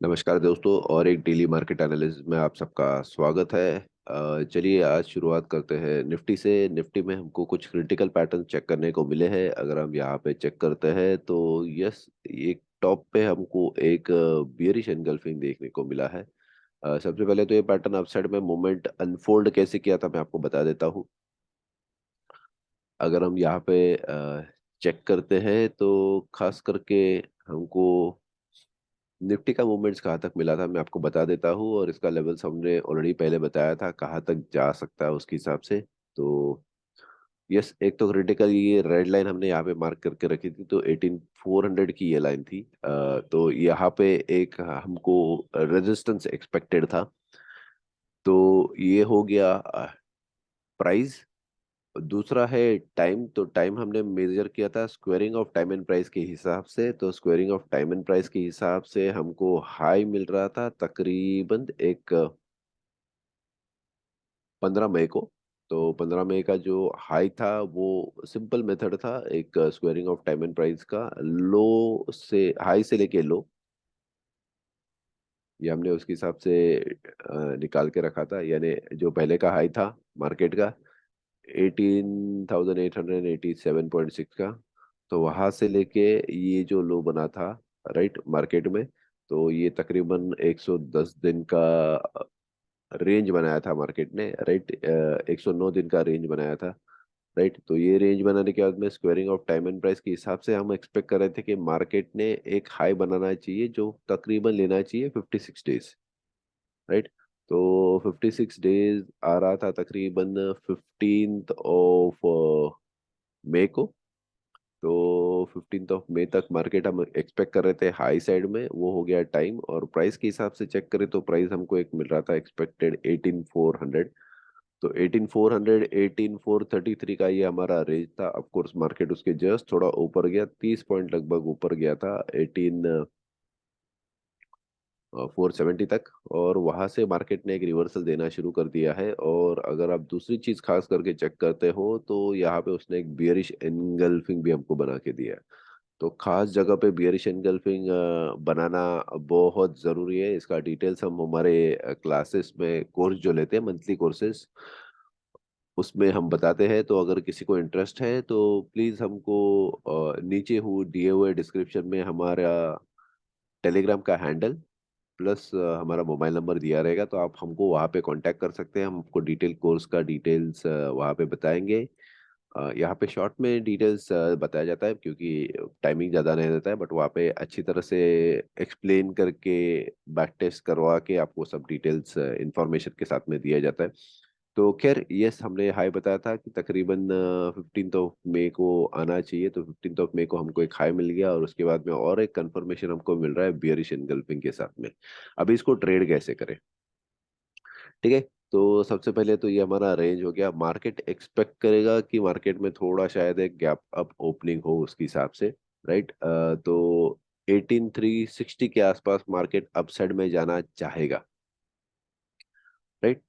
नमस्कार दोस्तों और एक डेली मार्केट एनालिसिस में आप सबका स्वागत है। चलिए आज शुरुआत करते हैं निफ्टी से। निफ्टी में हमको कुछ क्रिटिकल पैटर्न चेक करने को मिले हैं। अगर हम यहाँ पे चेक करते हैं तो यस, एक टॉप पे हमको एक बियरिश एनगल्फिंग देखने को मिला है। सबसे पहले तो ये पैटर्न अपसाइड में मूवमेंट अनफोल्ड कैसे किया था मैं आपको बता देता हूँ। अगर हम यहाँ पे चेक करते हैं तो खास करके हमको निफ्टी का मूवमेंट्स कहाँ तक मिला था मैं आपको बता देता हूँ, और इसका लेवल्स हमने ऑलरेडी पहले बताया था कहाँ तक जा सकता है उसके हिसाब से। तो यस, एक तो क्रिटिकल ये रेड लाइन हमने यहाँ पे मार्क करके रखी थी, तो 18400 की ये लाइन थी। तो यहाँ पे एक हमको रेजिस्टेंस एक्सपेक्टेड था। तो ये हो गया प्राइस। दूसरा है टाइम। तो टाइम हमने मेजर किया था squaring of time and price के हिसाब से। तो squaring of time and price के हिसाब से हमको हाई मिल रहा था तकरीबन एक 15 मई को। तो 15 मई का जो हाई था वो सिंपल मेथड था, एक squaring of time and price का लो से हाई से लेके लो, ये हमने उसके हिसाब से निकाल के रखा था। यानी जो पहले का हाई था मार्केट का 18,887.6 का, तो वहां से लेके ये जो लो बना था राइट मार्केट में, तो ये तकरीबन 110 दिन का रेंज बनाया था मार्केट ने राइट। 109 दिन का रेंज बनाया था राइट। तो ये रेंज बनाने के बाद में squaring of time and price के हिसाब से हम एक्सपेक्ट कर रहे थे कि मार्केट ने एक हाई बनाना चाहिए जो तकरीबन लेना चाहिए 56 डेज राइट। तो 56 डेज आ रहा था तकरीबन 15 ऑफ मई को। तो 15 ऑफ मई तक मार्केट हम एक्सपेक्ट कर रहे थे हाई साइड में, वो हो गया टाइम। और प्राइस के हिसाब से चेक करें तो प्राइस हमको एक मिल रहा था एक्सपेक्टेड 18400। तो 18400 18433 का ये हमारा रेंज था। ऑफ कोर्स मार्केट उसके जस्ट थोड़ा ऊपर गया, 30 पॉइंट लगभग ऊपर गया था 470 तक, और वहां से मार्केट ने एक रिवर्सल देना शुरू कर दिया है। और अगर आप दूसरी चीज खास करके चेक करते हो तो यहाँ पे उसने एक बियरिश एनगल्फिंग भी हमको बना के दिया है। तो खास जगह पे बियरिश एनगल्फिंग बनाना बहुत ज़रूरी है। इसका डिटेल्स हम हमारे क्लासेस में कोर्स जो लेते हैं मंथली कोर्सेज उसमें हम बताते हैं। तो अगर किसी को इंटरेस्ट है तो प्लीज़ हमको नीचे दिए हुए डिस्क्रिप्शन में हमारा टेलीग्राम का हैंडल प्लस हमारा मोबाइल नंबर दिया रहेगा, तो आप हमको वहाँ पे कांटेक्ट कर सकते हैं। हम आपको डिटेल कोर्स का डिटेल्स वहाँ पे बताएंगे। यहाँ पे शॉर्ट में डिटेल्स बताया जाता है क्योंकि टाइमिंग ज़्यादा नहीं रहता है, बट वहाँ पे अच्छी तरह से एक्सप्लेन करके बैक टेस्ट करवा के आपको सब डिटेल्स इंफॉर्मेशन के साथ में दिया जाता है। तो खैर यस, हमने हाई बताया था कि तकरीबन 15 ऑफ मई को आना चाहिए। तो 15 ऑफ मई को हमको एक हाई मिल गया, और उसके बाद में और एक कंफर्मेशन हमको मिल रहा है बियरिश एनगल्फिंग के साथ में। अभी इसको ट्रेड कैसे करें, ठीक है। तो सबसे पहले तो ये हमारा रेंज हो गया। मार्केट एक्सपेक्ट करेगा कि मार्केट में थोड़ा शायद एक गैप अप ओपनिंग हो उसके हिसाब से राइट। तो 18360 के आसपास मार्केट अपसाइड में जाना चाहेगा राइट।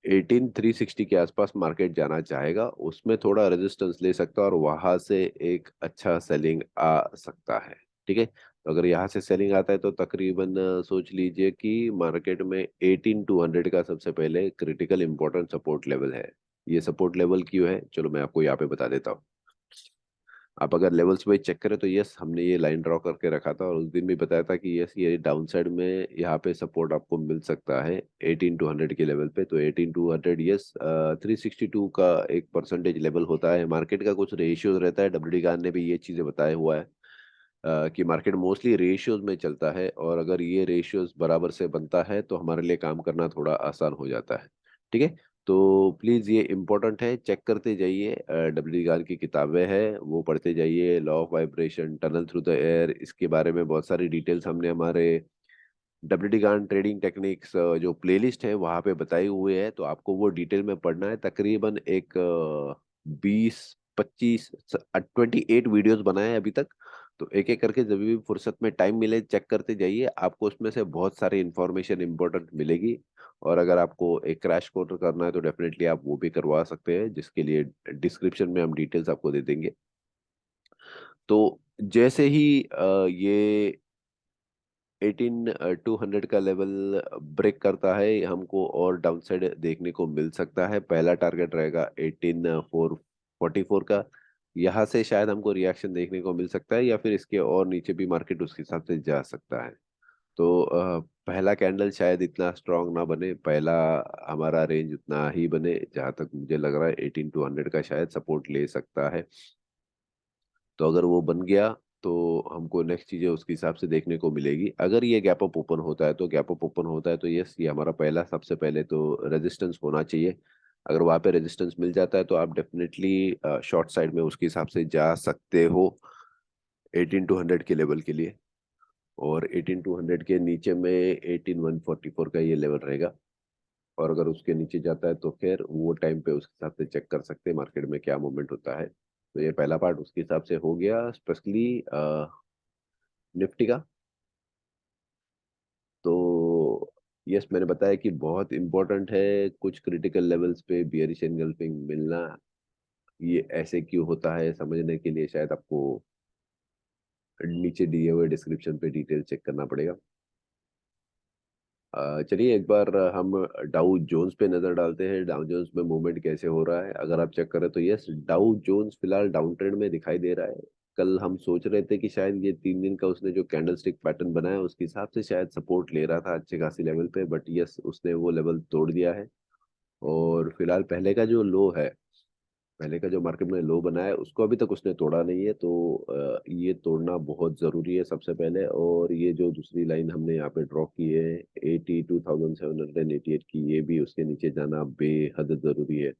18360 के आसपास मार्केट जाना चाहेगा, उसमें थोड़ा रेजिस्टेंस ले सकता है और वहां से एक अच्छा सेलिंग आ सकता है, ठीक है। तो अगर यहाँ से सेलिंग आता है तो तकरीबन सोच लीजिए कि मार्केट में 18200 का सबसे पहले क्रिटिकल इंपॉर्टेंट सपोर्ट लेवल है। ये सपोर्ट लेवल क्यों है चलो मैं आपको यहाँ पे बता देता हूँ। आप अगर लेवल्स वाइज चेक करें तो यस, हमने ये लाइन ड्रॉ करके रखा था और उस दिन भी बताया था कि यस ये डाउन साइड में यहाँ पे सपोर्ट आपको मिल सकता है 18200 के लेवल पे। तो 18200 यस, 362 का एक परसेंटेज लेवल होता है। मार्केट का कुछ रेशियोज रहता है, डब्ल्यू डी गान ने भी ये चीज़ें बताया हुआ है कि मार्केट मोस्टली रेशियोज में चलता है, और अगर ये रेशियोज बराबर से बनता है तो हमारे लिए काम करना थोड़ा आसान हो जाता है, ठीक है। तो प्लीज़ ये इम्पोर्टेंट है, चेक करते जाइए। डब्ल्यू गार की किताबें हैं वो पढ़ते जाइए। Law of vibration, tunnel through the air, इसके बारे में बहुत सारी डिटेल्स हमने हमारे डब्ल्यू डी गान ट्रेडिंग टेक्निक्स जो प्लेलिस्ट है वहाँ पे बताए हुए हैं। तो आपको वो डिटेल में पढ़ना है। तकरीबन एक 20 25 28 वीडियोस बनाए हैं अभी तक। तो एक एक करके जब भी फुर्सत में टाइम मिले चेक करते जाइए, आपको उसमें से बहुत सारी इंफॉर्मेशन इंपॉर्टेंट मिलेगी। और अगर आपको एक क्रैश कोर्स करना है तो डेफिनेटली आप वो भी करवा सकते हैं, जिसके लिए डिस्क्रिप्शन में हम डिटेल्स आपको दे देंगे। तो जैसे ही ये 18,200 का लेवल ब्रेक करता है हमको और डाउन साइड देखने को मिल सकता है। पहला टारगेट रहेगा 18,444 का। यहाँ से शायद हमको रिएक्शन देखने को मिल सकता है या फिर इसके और नीचे भी मार्केट उसके हिसाब से जा सकता है। तो पहला कैंडल शायद इतना स्ट्रांग ना बने, पहला हमारा रेंज उतना ही बने, जहां तक मुझे लग रहा है 18,200 का शायद सपोर्ट ले सकता है। तो अगर वो बन गया तो हमको नेक्स्ट चीजें उसके हिसाब से देखने को मिलेगी। अगर ये गैप अप ओपन होता है तो गैप अप ओपन होता है तो यस, ये हमारा पहला सबसे पहले तो रेजिस्टेंस होना चाहिए। अगर वहां पे रेजिस्टेंस मिल जाता है तो आप डेफिनेटली शॉर्ट साइड में उसके हिसाब से जा सकते हो 18,200 के लेवल के लिए। और 18,200 के नीचे में 18,144 का ये लेवल रहेगा। और अगर उसके नीचे जाता है तो फिर वो टाइम पे उस हिसाब से चेक कर सकते हैं मार्केट में क्या मूवमेंट होता है। तो ये पहला पार्ट उसके हिसाब से हो गया, स्पेशली निफ्टी का। तो यस, मैंने बताया कि बहुत इंपॉर्टेंट है कुछ क्रिटिकल लेवल्स पे बियरिश एनगल्फिंग मिलना। ये ऐसे क्यों होता है समझने के लिए शायद आपको नीचे दिए हुए डिस्क्रिप्शन पे डिटेल चेक करना पड़ेगा। चलिए एक बार हम डाउ जोन्स पे नजर डालते हैं, डाउ जोन्स में मूवमेंट कैसे हो रहा है। अगर आप चेक करें तो यस, डाउ जोन्स फिलहाल डाउन ट्रेंड में दिखाई दे रहा है। कल हम सोच रहे थे कि शायद ये 3 दिन का उसने जो कैंडल स्टिक पैटर्न बनाया उसके हिसाब से शायद सपोर्ट ले रहा था अच्छे खासी लेवल पे, बट यस उसने वो लेवल तोड़ दिया है। और फिलहाल पहले का जो लो है, पहले का जो मार्केट में लो बना है उसको अभी तक उसने तोड़ा नहीं है। तो ये तोड़ना बहुत जरूरी है सबसे पहले। और ये जो दूसरी लाइन हमने यहाँ पे ड्रॉ की है 82,788 की, ये भी उसके नीचे जाना बेहद जरूरी है।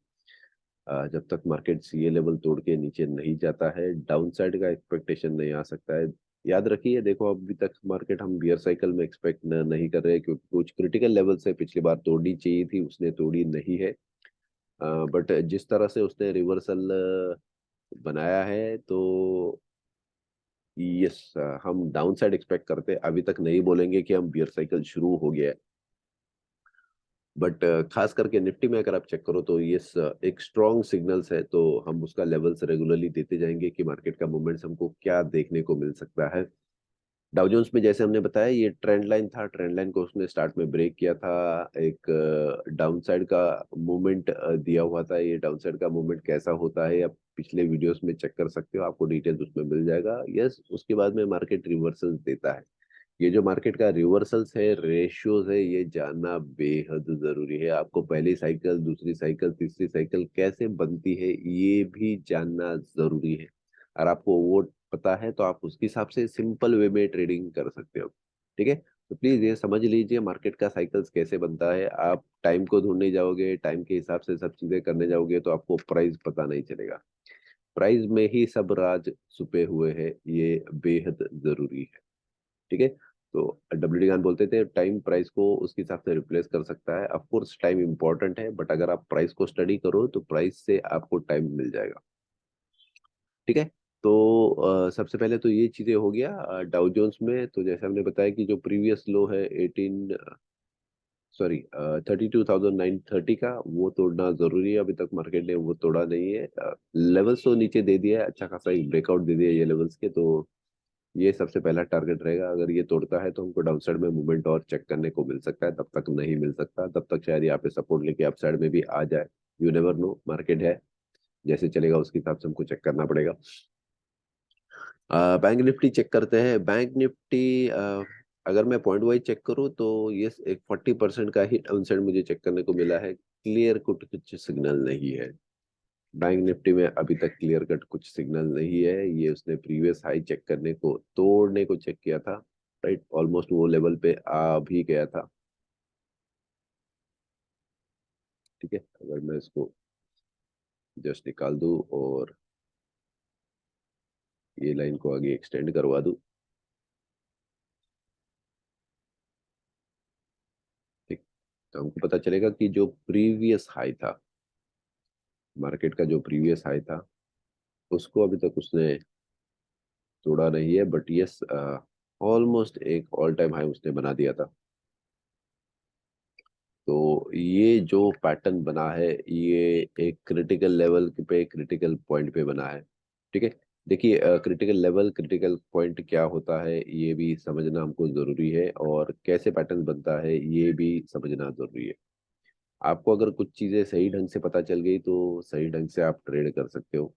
जब तक मार्केट ये लेवल तोड़ के नीचे नहीं जाता है डाउन साइड का एक्सपेक्टेशन नहीं आ सकता है। याद रखिए, देखो अभी तक मार्केट हम बियर साइकिल में एक्सपेक्ट नहीं कर रहे क्योंकि कुछ क्रिटिकल लेवल से पिछली बार तोड़नी चाहिए थी, उसने तोड़ी नहीं है। बट जिस तरह से उसने रिवर्सल बनाया है तो यस, हम डाउन साइड एक्सपेक्ट करते हैं। अभी तक नहीं बोलेंगे कि हम बियर साइकिल शुरू हो गया है। बट खास करके निफ्टी में अगर आप चेक करो तो यस, एक स्ट्रॉन्ग सिग्नल्स है, तो हम उसका लेवल्स रेगुलरली देते जाएंगे कि मार्केट का मूवमेंट्स हमको क्या देखने को मिल सकता है। डाउ जोन्स में जैसे हमने बताया ये ट्रेंड लाइन था, ट्रेंड लाइन को उसने स्टार्ट में ब्रेक किया था। एक डाउन साइड का मूवमेंट दिया हुआ था। ये डाउन साइड का मूवमेंट कैसा होता है आप पिछले वीडियोस में चेक कर सकते हो, आपको डिटेल्स उसमें मिल जाएगा। यस, उसके बाद में मार्केट रिवर्सल्स देता है। ये जो मार्केट का रिवर्सल्स है, रेशियोज है, ये जानना बेहद जरूरी है। आपको पहली साइकिल, दूसरी साइकिल, तीसरी साइकिल कैसे बनती है ये भी जानना जरूरी है। और आपको वो पता है तो आप उसके हिसाब से सिंपल वे में ट्रेडिंग कर सकते हो। ठीक है, तो प्लीज ये समझ लीजिए मार्केट का साइकिल्स कैसे बनता है। आप टाइम को ढूंढने जाओगे, टाइम के हिसाब से सब चीजें करने जाओगे तो आपको प्राइस पता नहीं चलेगा। प्राइस में ही सब राज छुपे हुए हैं, ये बेहद जरूरी है। ठीक है, तो डब्ल्यू डी बोलते थे टाइम प्राइस को उसके हिसाब से रिप्लेस कर सकता है। ऑफ कोर्स टाइम इंपॉर्टेंट है, बट अगर आप प्राइस को स्टडी करो तो प्राइस से आपको टाइम मिल जाएगा। ठीक है, तो सबसे पहले तो ये चीजें हो गया डाउ जोन्स में। तो जैसे हमने बताया कि जो प्रीवियस लो है 32,930 का, वो तोड़ना जरूरी है। अभी तक मार्केट ने वो तोड़ा नहीं है। लेवल्स तो नीचे दे दिया है, अच्छा खासा एक ब्रेकआउट दे दिया है ये लेवल्स के। तो ये सबसे पहला टारगेट रहेगा। अगर ये तोड़ता है तो हमको डाउन साइड में मूवमेंट और चेक करने को मिल सकता है, तब तक नहीं मिल सकता। तब तक शायद यहाँ पे सपोर्ट लेके अप साइड में भी आ जाए। यू नेवर नो, मार्केट है, जैसे चलेगा उसके हिसाब से हमको चेक करना पड़ेगा। बैंक निफ्टी चेक करते हैं। बैंक निफ्टी अगर मैं पॉइंट वाइज चेक करूँ तो ये एक 40% का ही डाउन साइड मुझे चेक करने को मिला है। क्लियर कट कुछ सिग्नल नहीं है बैंक निफ्टी में अभी तक, क्लियर कट कुछ सिग्नल नहीं है। ये उसने प्रीवियस हाई चेक करने को, तोड़ने को चेक किया था, राइट, ऑलमोस्ट वो लेवल पे आ भी गया था। ठीक है, अगर मैं इसको जस्ट निकाल दूं और ये लाइन को आगे एक्सटेंड करवा दूं, ठीक, तो हमको पता चलेगा कि जो प्रीवियस हाई था, मार्केट का जो प्रीवियस हाई था, उसको अभी तक उसने तोड़ा नहीं है। बट यस, ऑलमोस्ट एक ऑल टाइम हाई उसने बना दिया था। तो ये जो पैटर्न बना है ये एक क्रिटिकल लेवल पे, क्रिटिकल पॉइंट पे बना है। ठीक है, देखिए, क्रिटिकल लेवल, क्रिटिकल पॉइंट क्या होता है ये भी समझना हमको ज़रूरी है, और कैसे पैटर्न बनता है ये भी समझना ज़रूरी है। आपको अगर कुछ चीज़ें सही ढंग से पता चल गई तो सही ढंग से आप ट्रेड कर सकते हो।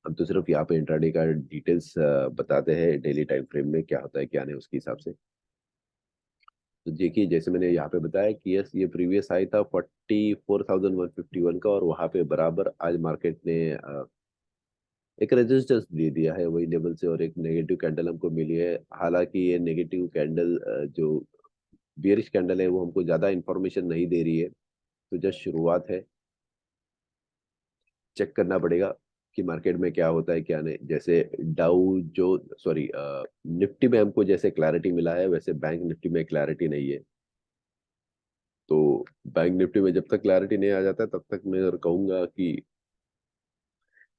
हम तो सिर्फ यहाँ पे इंट्राडे का डिटेल्स बताते हैं, डेली टाइम फ्रेम में क्या होता है क्या नहीं उसके हिसाब से। तो देखिए, जैसे मैंने यहाँ पे बताया कि यस, ये प्रीवियस हाई था 44,151 का, और वहाँ पे बराबर आज मार्केट ने एक रेजिस्टेंस दे दिया है वही लेवल से, और एक नेगेटिव कैंडल हमको मिली है। हालांकि ये नेगेटिव कैंडल, जो बियरिश कैंडल है, वो हमको ज़्यादा इंफॉर्मेशन नहीं दे रही है। तो जस्ट शुरुआत है, चेक करना पड़ेगा कि मार्केट में क्या होता है क्या नहीं। जैसे डाउ जो सॉरी निफ्टी में हमको जैसे क्लैरिटी मिला है, वैसे बैंक निफ्टी में क्लैरिटी नहीं है। तो बैंक निफ्टी में जब तक क्लैरिटी नहीं आ जाता तब तक मैं कहूंगा कि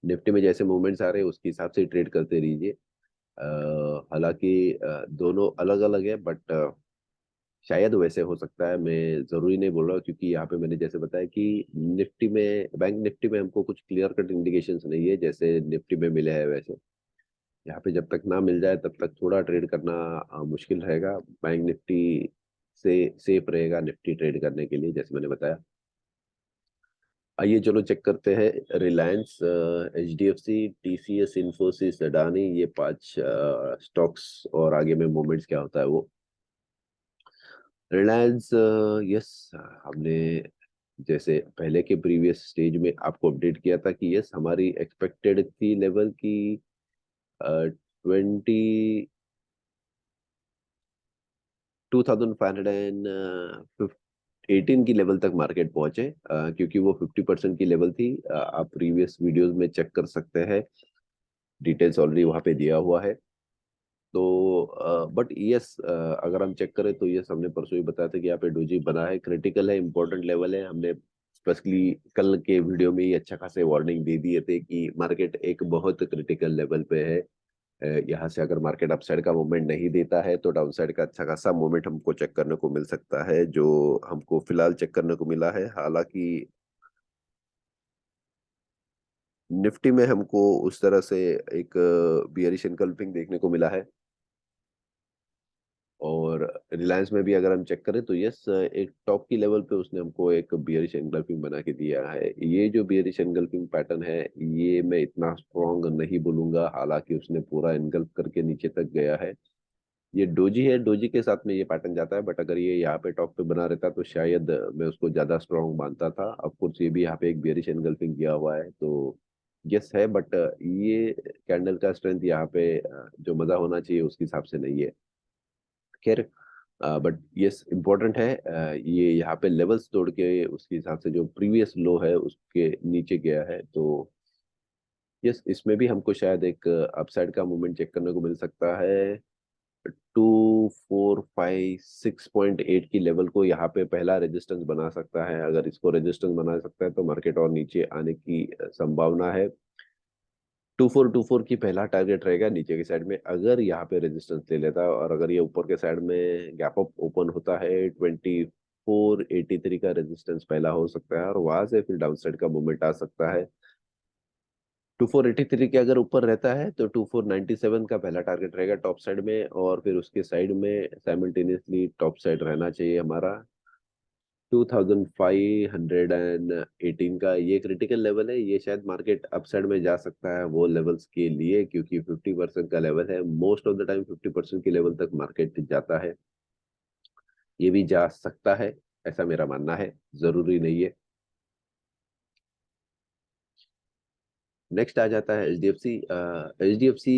निफ्टी में जैसे मूवमेंट्स आ रहे हैं उसके हिसाब से ट्रेड करते रहिए। हालांकि दोनों अलग अलग है, बट शायद वैसे हो सकता है, मैं जरूरी नहीं बोल रहा हूँ, क्योंकि यहाँ पे मैंने जैसे बताया कि निफ्टी में, बैंक निफ्टी में हमको कुछ क्लियर कट इंडिकेशंस नहीं है जैसे निफ्टी में मिले हैं वैसे। यहाँ पे जब तक ना मिल जाए तब तक थोड़ा ट्रेड करना मुश्किल रहेगा। बैंक निफ्टी से सेफ रहेगा निफ्टी ट्रेड करने के लिए, जैसे मैंने बताया। आइए चलो चेक करते हैं। रिलायंस, HDFC, TCS, इन्फोसिस, अडानी, ये 5 स्टॉक्स, और आगे में मूवमेंट्स क्या होता है वो। रिलायंस, यस, हमने जैसे पहले के प्रीवियस स्टेज में आपको अपडेट किया था कि यस, हमारी एक्सपेक्टेड थी लेवल की 22,518 की लेवल तक मार्केट पहुंचे, क्योंकि वो 50% की लेवल थी। आप प्रीवियस वीडियोस में चेक कर सकते हैं, डिटेल्स ऑलरेडी वहाँ पे दिया हुआ है। तो बट यस, अगर हम चेक करें तो यस, हमने परसों ही बताया था कि यहाँ पे डोजी बना है, क्रिटिकल है, इंपॉर्टेंट लेवल है। हमने स्पेशली कल के वीडियो में ही अच्छा खासे वार्निंग दे दिए थे कि मार्केट एक बहुत क्रिटिकल लेवल पे है। यहाँ से अगर मार्केट अपसाइड का मूवमेंट नहीं देता है तो डाउनसाइड का अच्छा खासा मूवमेंट हमको चेक करने को मिल सकता है, जो हमको फिलहाल चेक करने को मिला है। हालांकि निफ्टी में हमको उस तरह से एक बियरिश एनकल्फिंग देखने को मिला है, और रिलायंस में भी अगर हम चेक करें तो यस, एक टॉप की लेवल पे उसने हमको एक बियरिश एनगल्फिंग बना के दिया है। ये जो बियरिश एनगल्फिंग पैटर्न है, ये मैं इतना स्ट्रॉन्ग नहीं बोलूंगा, हालांकि उसने पूरा एनगल्फ करके नीचे तक गया है। ये डोजी है, डोजी के साथ में ये पैटर्न जाता है, बट अगर ये यहाँ पे टॉप पे बना रहता तो शायद मैं उसको ज्यादा स्ट्रॉन्ग मानता था। ऑफ कोर्स ये भी यहाँ पे एक बियरिश एनगल्फिंग किया हुआ है, तो यस है, बट ये कैंडल का स्ट्रेंथ यहाँ पे जो मजा होना चाहिए उसके हिसाब से नहीं है। खैर, बट यस, इम्पोर्टेंट है, ये यहाँ पे लेवल्स तोड़ के उसके हिसाब से जो प्रीवियस लो है उसके नीचे गया है। तो यस, इसमें भी हमको शायद एक अपसाइड का मूवमेंट चेक करने को मिल सकता है। 2456.8 की लेवल को यहाँ पे पहला रेजिस्टेंस बना सकता है। अगर इसको रेजिस्टेंस बना सकता है तो मार्केट और नीचे आने की संभावना है। 2424 की पहला टारगेट रहेगा नीचे की साइड में, अगर यहाँ पे रेजिस्टेंस ले लेता है, और अगर ये ऊपर के साइड में गैप अप ओपन होता है 2483 का रेजिस्टेंस पहला हो सकता है, और वहां से फिर डाउन साइड का मूवमेंट आ सकता है। 2483 के अगर ऊपर रहता है तो 2497 का पहला टारगेट रहेगा टॉप साइड में, और फिर उसके साइड में साइमल्टेनियसली टॉप साइड रहना चाहिए हमारा 2518 का। ये क्रिटिकल लेवल है, ये शायद मार्केट अपसाइड में जा सकता है वो लेवल्स के लिए, क्योंकि 50% का लेवल है। मोस्ट ऑफ द टाइम 50% के लेवल तक मार्केट जाता है, ये भी जा सकता है, ऐसा मेरा मानना है, जरूरी नहीं है। नेक्स्ट आ जाता है HDFC। HDFC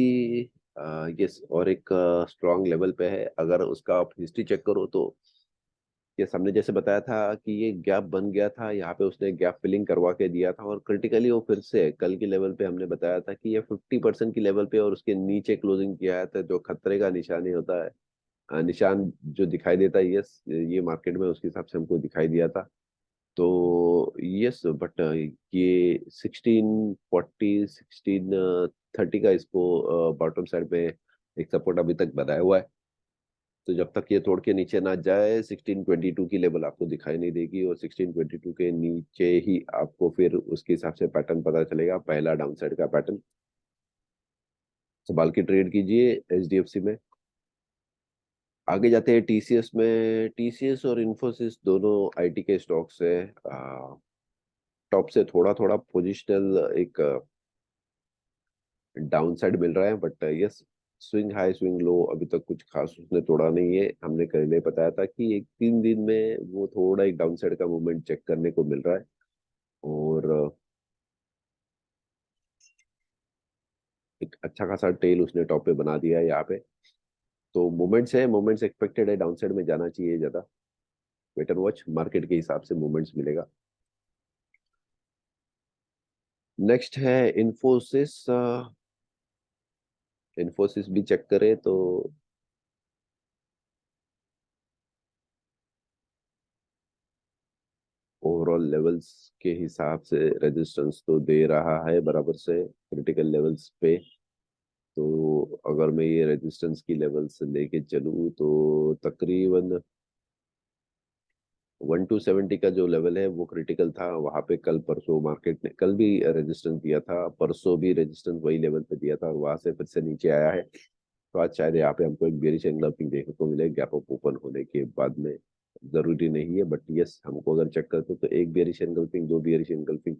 यस, और एक स्ट्रॉन्ग लेवल पे है। अगर उसका आप हिस्ट्री चेक करो तो ये हमने जैसे बताया था कि ये गैप बन गया था, यहाँ पे उसने गैप फिलिंग करवा के दिया था, और क्रिटिकली वो फिर से कल की लेवल पे हमने बताया था कि ये 50% की लेवल पे और उसके नीचे क्लोजिंग किया है, तो जो खतरे का निशान ही होता है, निशान जो दिखाई देता है, यस, ये मार्केट में उसके हिसाब से हमको दिखाई दिया था। तो यस, बट ये 1640 1630 का इसको बॉटम साइड पे एक सपोर्ट अभी तक बनाया हुआ है। तो जब तक ये तोड़ के नीचे ना जाए 1622 की लेवल आपको दिखाई नहीं देगी, और 1622 के नीचे ही आपको फिर उसके हिसाब से पैटर्न पता चलेगा, पहला डाउन साइड का पैटर्न। संभाल के ट्रेड कीजिए एचडीएफसी में। आगे जाते हैं टीसीएस में। टीसीएस और इन्फोसिस दोनों आईटी के स्टॉक्स है। टॉप से थोड़ा थोड़ा पोजिशनल एक डाउन साइड मिल रहा है, but yes, swing high swing low अभी तक कुछ खास उसने तोड़ा नहीं है। हमने पहले बताया था कि एक 3 दिन में वो थोड़ा एक डाउन साइड का मूवमेंट चेक करने को मिल रहा है। और एक अच्छा खासा टेल उसने टॉप पे बना दिया है यहाँ पे। तो मोमेंट्स है, मोमेंट्स एक्सपेक्टेड है, डाउन साइड में जाना चाहिए ज्यादा। वेट एंड वॉच, मार्केट के हिसाब से मूवमेंट्स मिलेगा। नेक्स्ट है इन्फोसिस। इन्फोसिस भी चेक करें तो ओवरऑल लेवल्स के हिसाब से रेजिस्टेंस तो दे रहा है बराबर से क्रिटिकल लेवल्स पे। तो अगर मैं ये रेजिस्टेंस की लेवल्स लेके चलूँ तो तकरीबन 1270 का जो लेवल है वो क्रिटिकल था। वहां पे कल परसों मार्केट ने कल भी रेजिस्टेंस दिया था, परसों भी रेजिस्टेंस वही लेवल पे दिया था और वहां से फिर से नीचे आया है। तो आज शायद यहाँ पे हमको एक बेरिश एंगल्फिंग देखने को मिले गैप अप ओपन होने के बाद में। जरूरी नहीं है, बट यस, हमको अगर चेक करते तो एक बेरिश एंगल्फिंग, दो bearish engulfing,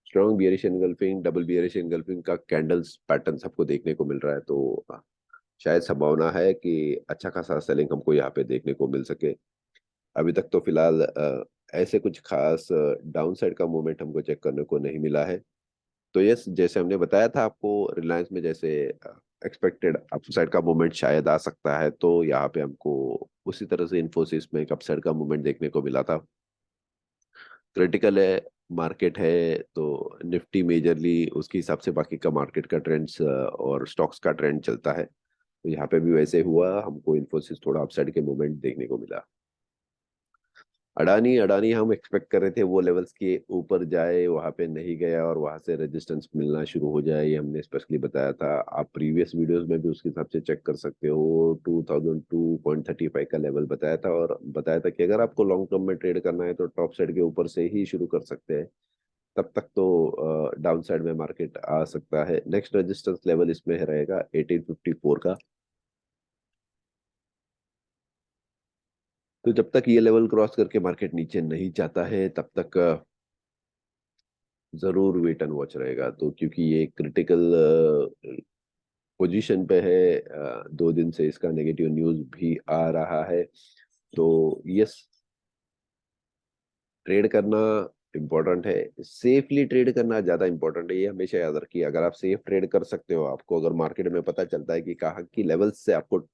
strong bearish engulfing, double bearish engulfing का कैंडल्स पैटर्न सबको देखने को मिल रहा है। तो शायद संभावना है कि अच्छा खासा सेलिंग हमको यहाँ पे देखने को मिल सके। अभी तक तो फिलहाल ऐसे कुछ खास डाउन साइड का मूवमेंट हमको चेक करने को नहीं मिला है। तो यस, जैसे हमने बताया था आपको, रिलायंस में जैसे एक्सपेक्टेड अपसाइड का मूवमेंट शायद आ सकता है, तो यहाँ पे हमको उसी तरह से इन्फोसिस में एक अपसाइड का मूवमेंट देखने को मिला था। क्रिटिकल है मार्केट है तो निफ्टी मेजरली उसके हिसाब से बाकी का मार्केट का ट्रेंड्स और स्टॉक्स का ट्रेंड चलता है। तो यहाँ पे भी वैसे हुआ, हमको इन्फोसिस थोड़ा अपसाइड के मूवमेंट देखने को मिला। अडानी, अडानी हम एक्सपेक्ट कर रहे थे वो लेवल्स के ऊपर जाए, वहां पे नहीं गया और वहां से रेजिस्टेंस मिलना शुरू हो जाए, ये हमने स्पेशली बताया था। आप प्रीवियस वीडियोस में भी उसके हिसाब से चेक कर सकते हो। 2002.35 का लेवल बताया था और बताया था कि अगर आपको लॉन्ग टर्म में ट्रेड करना है तो टॉप साइड के ऊपर से ही शुरू कर सकते हैं। तब तक तो डाउन साइड में मार्केट आ सकता है। नेक्स्ट रेजिस्टेंस लेवल इसमें रहेगा 1854 का। तो जब तक ये लेवल क्रॉस करके मार्केट नीचे नहीं जाता है तब तक जरूर वेट एंड वॉच रहेगा। तो क्योंकि ये क्रिटिकल पोजीशन पे है, 2 दिन से इसका नेगेटिव न्यूज भी आ रहा है। तो यस, ट्रेड करना इम्पोर्टेंट है, सेफली ट्रेड करना ज्यादा इम्पोर्टेंट है। ये हमेशा याद रखिए, अगर आप सेफ ट्रेड कर सकते हो, आपको अगर मार्केट में पता चलता है कि कहाँ की लेवल्स से आपको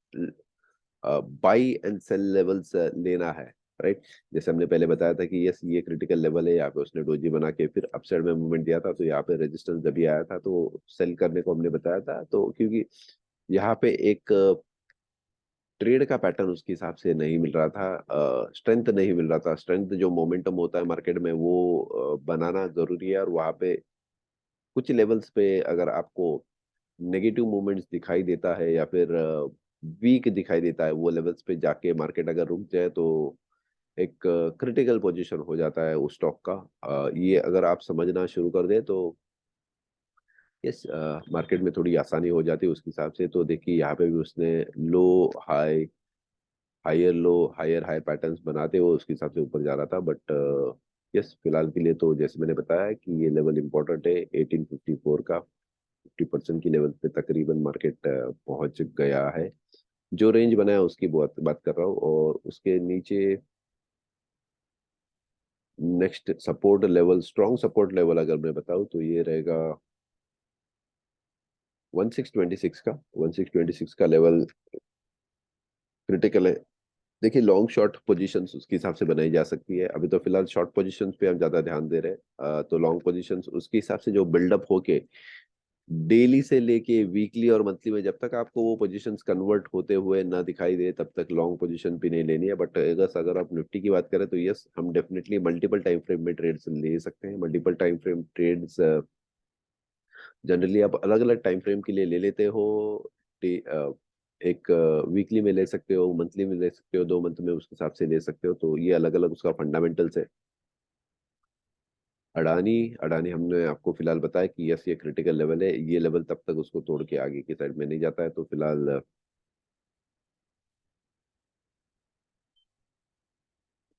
बाई एंड सेल लेवल्स लेना है, राइट। जैसे हमने पहले बताया था कि यस, ये क्रिटिकल लेवल है, यहाँ पे उसने डोजी बना के फिर अपसाइड में मूवमेंट दिया था, तो यहाँ पे रेजिस्टेंस जब भी आया था तो सेल करने को हमने बताया था। तो क्योंकि यहाँ पे एक ट्रेड का पैटर्न उसके हिसाब से नहीं मिल रहा था, स्ट्रेंथ नहीं मिल रहा था। स्ट्रेंथ जो मोमेंटम होता है मार्केट में वो बनाना जरूरी है। और वहाँ पे कुछ लेवल्स पे अगर आपको नेगेटिव मूवमेंट्स दिखाई देता है या फिर वीक दिखाई देता है, वो लेवल्स पे जाके मार्केट अगर रुक जाए तो एक क्रिटिकल पोजीशन हो जाता है उस स्टॉक का। ये अगर आप समझना शुरू कर दे तो यस, मार्केट में थोड़ी आसानी हो जाती है उसके हिसाब से। तो देखिए यहाँ पे भी उसने low high, higher low, higher high patterns बनाते हुए उसके हिसाब से ऊपर जा रहा था, बट यस, फिलहाल के लिए तो जैसे मैंने बताया कि ये लेवल इंपॉर्टेंट है 1854 का। 50% की लेवल पे तकरीबन मार्केट पहुंच गया है। जो रेंज बनाया उसकी बात बात कर रहा हूँ। और उसके नीचे next support level, strong support level अगर मैं बताऊँ तो ये रहेगा 1626 का। 1626 का लेवल क्रिटिकल है। देखिए, लॉन्ग शॉर्ट पोजीशंस उसके हिसाब से बनाई जा सकती है। अभी तो फिलहाल शॉर्ट पोजीशंस पे हम ज्यादा ध्यान दे रहे हैं, तो लॉन्ग पोजीशंस उसके हिसाब से जो बिल्डअप होके डेली से लेके वीकली और मंथली में जब तक आपको वो पोजीशंस कन्वर्ट होते हुए ना दिखाई दे तब तक लॉन्ग पोजीशन भी नहीं लेनी है। बट अगर आप निफ्टी की बात करें तो यस, हम डेफिनेटली मल्टीपल टाइम फ्रेम में ट्रेड्स ले सकते हैं। Multiple time frame trades generally आप अलग अलग टाइम फ्रेम के लिए ले लेते हो। एक वीकली में ले सकते हो, मंथली में ले सकते हो, 2 मंथ में उस हिसाब से ले सकते हो। तो ये अलग अलग उसका फंडामेंटल्स है। अडानी अडानी हमने आपको फिलहाल बताया कि यस ये क्रिटिकल लेवल है, ये लेवल तब तक उसको तोड़ के आगे की साइड में नहीं जाता है, तो फिलहाल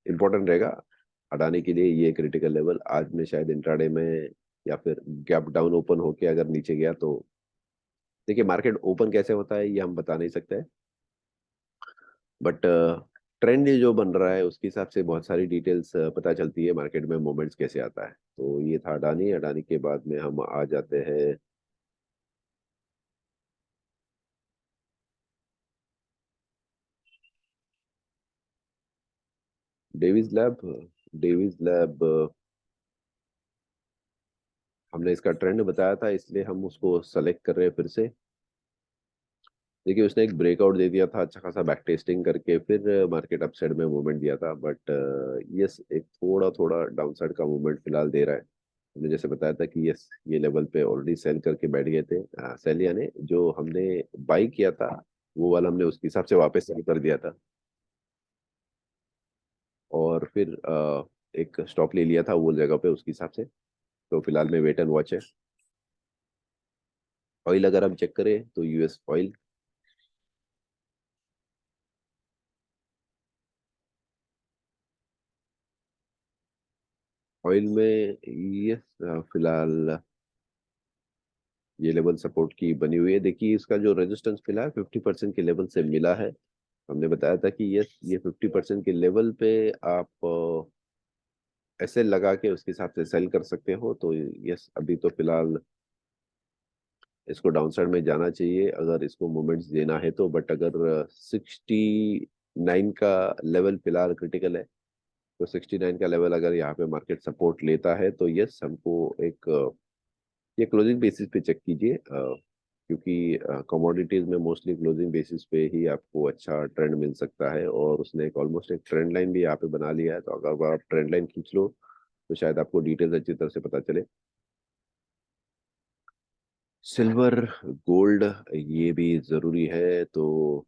इंपॉर्टेंट रहेगा अडानी के लिए ये क्रिटिकल लेवल। आज में शायद इंट्राडे में या फिर गैप डाउन ओपन होके अगर नीचे गया तो, देखिए मार्केट ओपन कैसे होता है ये हम बता नहीं सकते, बट ट्रेंड जो बन रहा है उसके हिसाब से बहुत सारी डिटेल्स पता चलती है मार्केट में, मोमेंट्स कैसे आता है। तो ये था अडानी। अडानी के बाद में हम आ जाते हैं डेविज लैब। डेविज लैब हमने इसका ट्रेंड बताया था, इसलिए हम उसको सेलेक्ट कर रहे हैं फिर से। देखिए उसने एक ब्रेकआउट दे दिया था अच्छा खासा बैक टेस्टिंग करके, फिर मार्केट अपसाइड में मूवमेंट दिया था, बट यस एक थोड़ा थोड़ा डाउनसाइड का मूवमेंट फिलहाल दे रहा है। हमने जैसे बताया था कि यस ये लेवल पे ऑलरेडी सेल करके बैठ गए थे, सेल यानी जो हमने बाई किया था वो वाला हमने उसके हिसाब से वापस सेल कर दिया था, और फिर एक स्टॉप ले लिया था वो जगह पे उसके हिसाब से। तो फिलहाल में वेट एंड वॉच है। ऑयल अगर हम चेक करें तो यूएस ऑयल, ऑयल में ये फिलहाल ये लेवल सपोर्ट की बनी हुई है। देखिए इसका जो रेजिस्टेंस मिला है 50% के लेवल से मिला है। हमने बताया था कि ये 50% के लेवल पे आप ऐसे लगा के उसके हिसाब से सेल कर सकते हो। तो यस अभी तो फिलहाल इसको डाउनसाइड में जाना चाहिए अगर इसको मोमेंट्स देना है तो, बट अगर 69 का लेवल फिलहाल क्रिटिकल है, तो 69 का लेवल अगर यहाँ पे मार्केट सपोर्ट लेता है तो यस हमको एक ये क्लोजिंग बेसिस पे चेक कीजिए, क्योंकि कमोडिटीज में मोस्टली क्लोजिंग बेसिस पे ही आपको अच्छा ट्रेंड मिल सकता है, और उसने एक ऑलमोस्ट एक ट्रेंड लाइन भी यहाँ पे बना लिया है, तो अगर आप ट्रेंड लाइन खींच लो तो शायद आपको डिटेल्स अच्छी तरह से पता चले। सिल्वर, गोल्ड ये भी जरूरी है। तो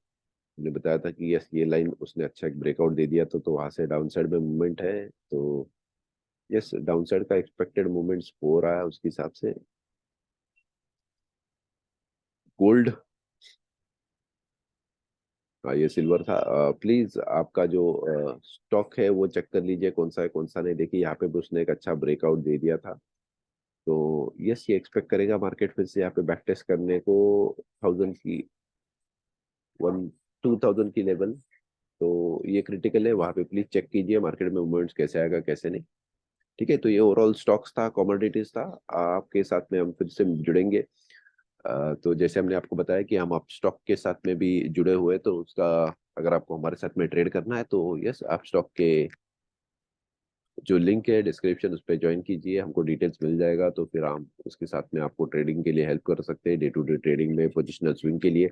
हमने बताया था कि यस ये लाइन उसने अच्छा एक ब्रेकआउट दे दिया तो वहां से डाउन साइड में मूवमेंट है। तो यस डाउन साइड का एक्सपेक्टेड मूवमेंट्स हो रहा है उसके हिसाब से। गोल्ड, हाँ ये सिल्वर था। प्लीज आपका जो स्टॉक है वो चेक कर लीजिए कौन सा है कौन सा नहीं। देखिए यहाँ पे भी उसने एक अच्छा ब्रेकआउट दे दिया था, तो यस ये एक्सपेक्ट करेगा मार्केट फिर से यहाँ पे बैक टेस्ट करने को 1000 की, 2000 की लेवल। तो ये क्रिटिकल है, वहाँ पे प्लीज चेक कीजिए मार्केट में मूवमेंट्स कैसे आएगा कैसे नहीं। ठीक है, तो ये ओवरऑल स्टॉक्स था, कमोडिटीज था। आपके साथ में हम फिर से जुड़ेंगे। तो जैसे हमने आपको बताया कि हम आप स्टॉक के साथ में भी जुड़े हुए, तो उसका अगर आपको हमारे साथ में ट्रेड करना है तो यस आप स्टॉक के जो लिंक है डिस्क्रिप्शन उस पर ज्वाइन कीजिए, हमको डिटेल्स मिल जाएगा, तो फिर हम उसके साथ में आपको ट्रेडिंग के लिए हेल्प कर सकते हैं, डे टू डे ट्रेडिंग में पोजिशनल स्विंग के लिए।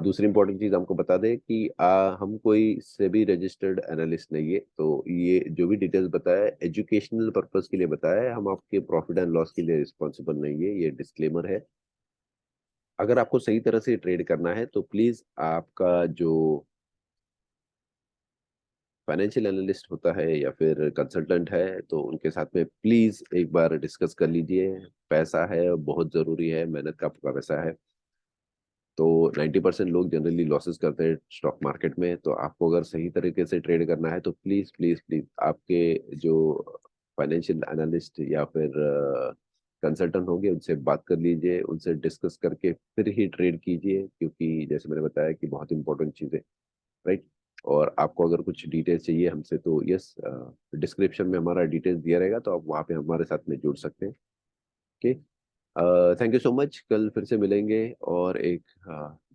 दूसरी इंपॉर्टेंट चीज हमको बता दें कि हम कोई सेबी रजिस्टर्ड एनालिस्ट नहीं है, तो ये जो भी डिटेल्स बताया एजुकेशनल पर्पस के लिए बताया है, हम आपके प्रॉफिट एंड लॉस के लिए रिस्पॉन्सिबल नहीं है, ये डिस्क्लेमर है। अगर आपको सही तरह से ट्रेड करना है तो प्लीज आपका जो फाइनेंशियल एनालिस्ट होता है या फिर कंसल्टेंट है तो उनके साथ में प्लीज एक बार डिस्कस कर लीजिए। पैसा है बहुत जरूरी है, मेहनत का आपका पैसा है। तो 90% लोग जनरली लॉसेस करते हैं स्टॉक मार्केट में, तो आपको अगर सही तरीके से ट्रेड करना है तो प्लीज प्लीज प्लीज आपके जो फाइनेंशियल एनालिस्ट या फिर कंसल्टेंट होंगे उनसे बात कर लीजिए, उनसे डिस्कस करके फिर ही ट्रेड कीजिए, क्योंकि जैसे मैंने बताया कि बहुत इंपॉर्टेंट चीज़ है, राइट। और आपको अगर कुछ डिटेल्स चाहिए हमसे तो यस डिस्क्रिप्शन में हमारा डिटेल्स दिया रहेगा, तो आप वहाँ पे हमारे साथ में जुड़ सकते हैं। Okay, thank you so much. कल फिर से मिलेंगे और एक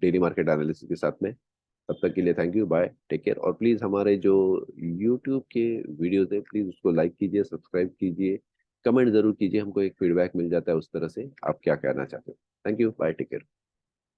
डेली मार्केट एनालिसिस के साथ में। तब तक के लिए thank you, bye, take care. और प्लीज़ हमारे जो यूट्यूब के वीडियोस है प्लीज़ उसको लाइक कीजिए, सब्सक्राइब कीजिए, कमेंट जरूर कीजिए, हमको एक फीडबैक मिल जाता है उस तरह से आप क्या कहना चाहते हो। Thank you, bye, take care.